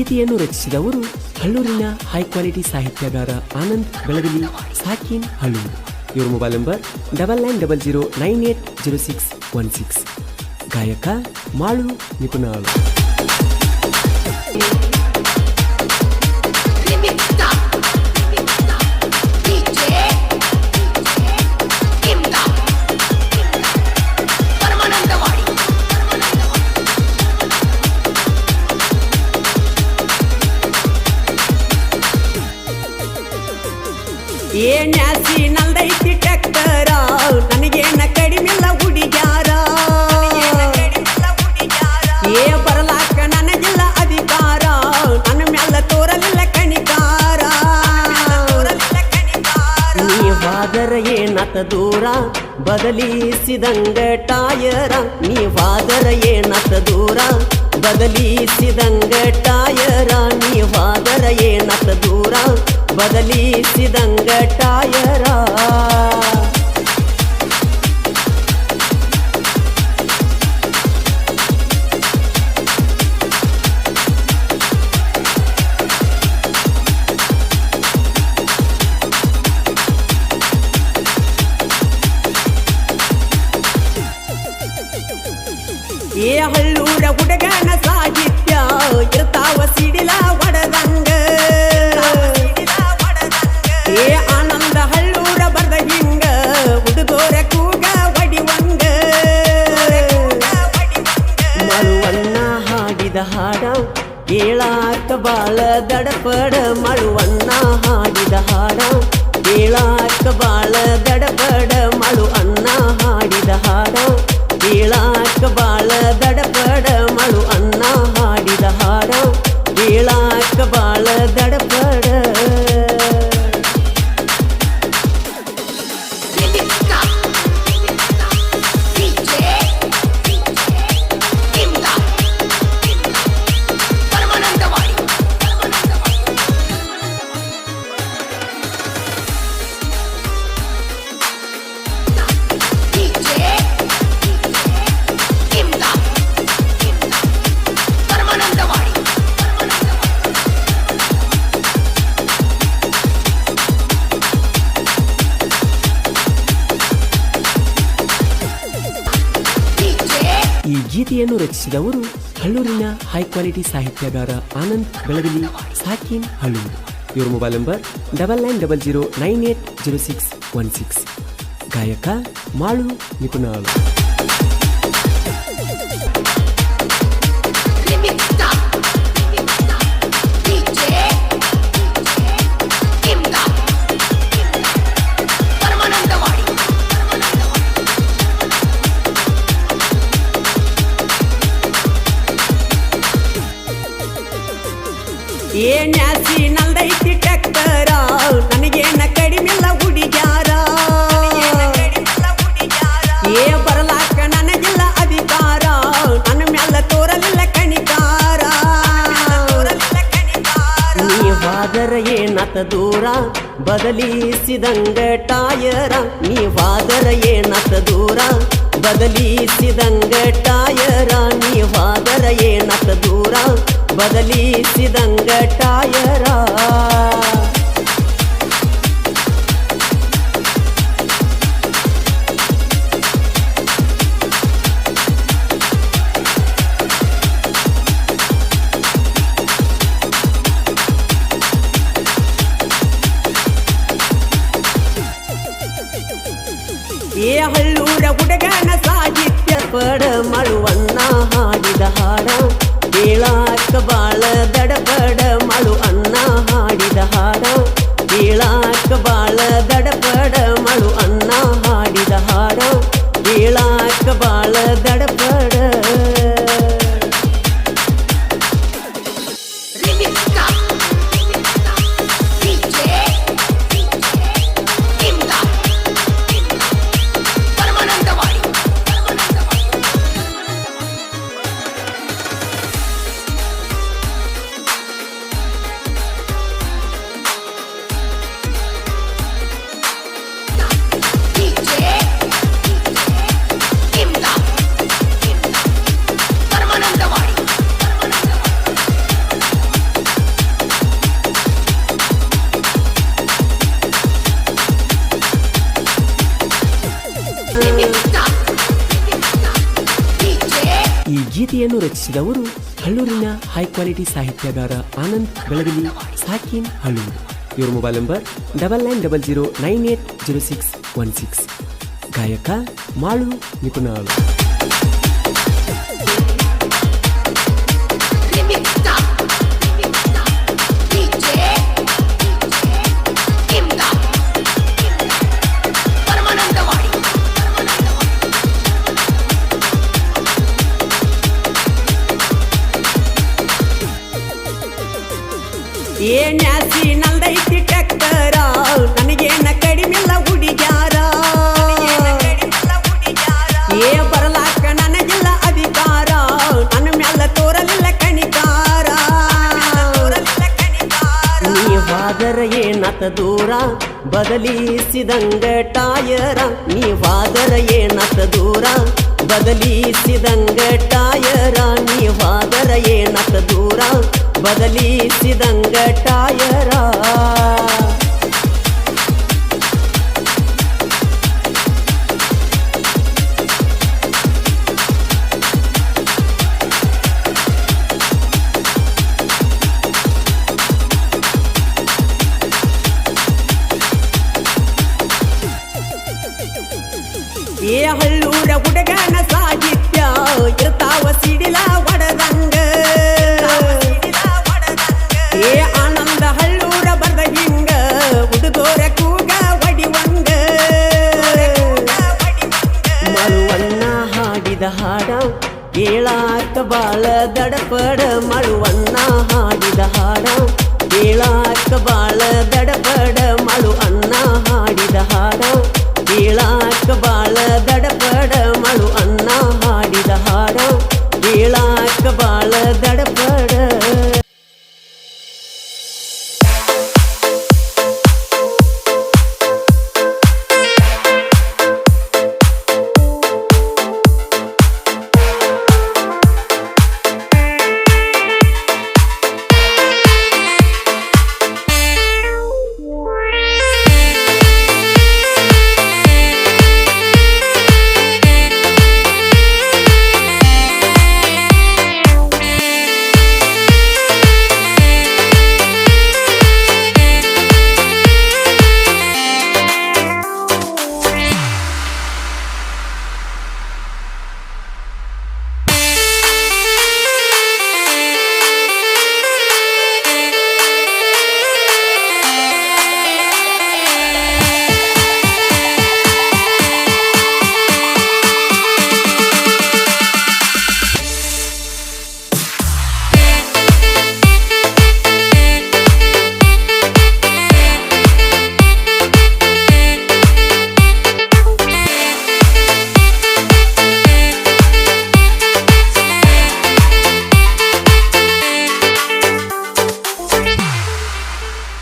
ಗೀತೆಯನ್ನು ರಚಿಸಿದವರು ಹಳ್ಳೂರಿನ high quality ಸಾಹಿತ್ಯಗಾರ Anand ಬೆಳಗಲಿ ಸಾಕಿನ್ ಹಳ್ಳೂರು. ಇವರ mobile number 9900980616. ಗಾಯಕ ಮಾಳು ನಿಪುಣಾಳು. ನ್ಯಾಸಿ ನಲ್ದೈತಿ ಟ್ರ್ಯಾಕ್ಟರ ನನಗೇನ ಕಡಿಮಿಲ್ಲ ಹುಡುಗ್ಯಾರ. ಬರಲಾಕ ನನಗಿಲ್ಲ ಅಧಿಕಾರ, ನನ್ನ ಮ್ಯಾಲ ತೋರಲಿಲ್ಲ ಕಣಿಕಾರ. ನೀವಾದರ ಏನತ ದೂರ ಬದಲಿಸಿದಂಗ ಟಾಯರ. ನೀವಾದರ ಏನತ ದೂರ ಬದಲಿಸಿದಂಗ ಟಾಯರ. ನೀವಾದರ ಏನತ ದೂರ ಬದಲಿಸಿದಂಗ ಟಾಯರ. ಹಳ್ಳೂರ ಹುಡುಗನ ಸಾಹಿತ್ಯ ಇರ್ತಾವ ಸಿಡಿಲ ಒಡದಂಗ. ಆನಂದ ಹಳ್ಳೂರ ಬರ್ದ ಹಿಂಗ ಹುಡುಗೋರ ಕೂಗ ಒಡಿವಂಗ. ಮಳುವಣ್ಣ ಹಾಡಿದ ಹಾಡ ಕೇಳಾಕ ಬಾಳ ದಡಪಡ. ಮಳುವಣ್ಣ ಹಾಡಿದ ಹಾಡ ಕೇಳಾಕ ಬಾಳ ದಡಪಡ. ಮಳು ಅಣ್ಣ ಹಾಡಿದ ಹಾಡ ಕೇಳಾಕ ಬಾಳ ದಡಪಡ. ಮಳು ಅಣ್ಣ ಹಾಡಿದ ಹಾಡ ಕೇಳಾಕ ಬಾಳ ದಡಪಡ. ಈ ಗೀತೆಯನ್ನು ರಚಿಸಿದವರು ಹಳ್ಳೂರಿನ ಹೈ ಕ್ವಾಲಿಟಿ ಸಾಹಿತ್ಯಗಾರ ಆನಂದ್ ಬೆಳಗಲಿ ಸಾಕಿನ್ ಹಳ್ಳೂರು. ಇವರ ಮೊಬೈಲ್ ನಂಬರ್ 9900980616. ಗಾಯಕ ಮಾಳು ನಿಪುಣಾಳು. ನ್ಯಾಸಿ ನಲ್ದೈತಿ ಟ್ರ್ಯಾಕ್ಟರ ನನಗೇನ ಕಡಿಮಿಲ್ಲ ಹುಡುಗ್ಯಾರ. ಬರಲಾಕ ನನಗಿಲ್ಲ ಅಧಿಕಾರ, ನನ್ನ ಮ್ಯಾಲ ತೋರಲಿಲ್ಲ ಕಣಿಕಾರ. ನೀವಾದರ ಏನತ ದೂರ ಬದಲಿಸಿದಂಗ ಟಾಯರ. ನೀವಾದರ ಏನತ ದೂರ ಬದಲಿಸಿದಂಗ ಟಾಯರ. ನೀವಾದರ ಏನತ ದೂರ ಬದಲಿಸಿದಂಗ ಟಾಯರ. ಹಳ್ಳೂರ ಹುಡುಗನ ಸಾಹಿತ್ಯ ಪಡ. ಮಳುವಣ್ಣ ಹಾಡಿದ ಹಾಡ ಕೇಳಾಕ ಬಾಳ ದಡಪಡ. ಮಳು ಅಣ್ಣ ಹಾಡಿದ ಹಾಡ ಕೇಳಾಕ ಬಾಳ ದಡಪಡ. ಮಳು ಅಣ್ಣ ಹಾಡಿದ ಹಾಡ ಕೇಳಾಕ ಬಾಳ ದಡಪಡ. ಗೀತೆಯನ್ನು ರಚಿಸಿದವರು ಹಳ್ಳೂರಿನ ಹೈ ಕ್ವಾಲಿಟಿ ಸಾಹಿತ್ಯಗಾರ ಆನಂದ್ ಬೆಳಗಲಿ ಸಾಕಿನ್ ಹಳ್ಳೂರು. ಇವರ ಮೊಬೈಲ್ ನಂಬರ್ 9900980616. ಗಾಯಕ ಮಾಳು ನಿಪುಣಾಳು. ನ್ಯಾಸಿ ನಲ್ದೈತಿ ಟಕ್ಕರ ನನಗೇನ ಕಡಿಮೆಲ್ಲ ಹುಡುಗ್ಯಾರ ಬರಲಾಕ ನನಗಿಲ್ಲ ಅಧಿಕಾರ ನನ್ನ ಮ್ಯಾಲ ತೋರಲಿಲ್ಲ ಕಣಿಕಾರ ನೀವಾದರ ಏನತ ದೂರ ಬದಲಿಸಿದಂಗ ಟಾಯರ ನೀವಾದರ ಏನತ ದೂರ ಬದಲಿಸಿದಂಗ ಟಾಯರ ನೀವಾದರ ಏನತ ದೂರ ಬದಲಿಸಿದಂಗ ಟಾಯರ ಹಳ್ಳೂರ ಹುಡುಗನ ಸಾಹಿತ್ಯ ಇರ್ತಾವ ಸಿಡಿಲ ಒಡದಂಗ ಆನಂದ ಹಳ್ಳೂರ ಬರ್ದ ಹಿಂಗ ಹುಡುಗೋರ ಕೂಗ ಒಡಿವಂಗ ಮಳುವಣ್ಣ ಹಾಡಿದ ಹಾಡ ಕೇಳಾಕ ಬಾಳ ದಡಪಡ ಮಳುವಣ್ಣ ಹಾಡಿದ ಹಾಡ ಕೇಳಾಕ ಬಾಳ ದಡಪಡ ಮಳು ಅಣ್ಣ ಹಾಡಿದ ಹಾಡ ಕೇಳಾಕ ಬಾಳ ದಡಪಡ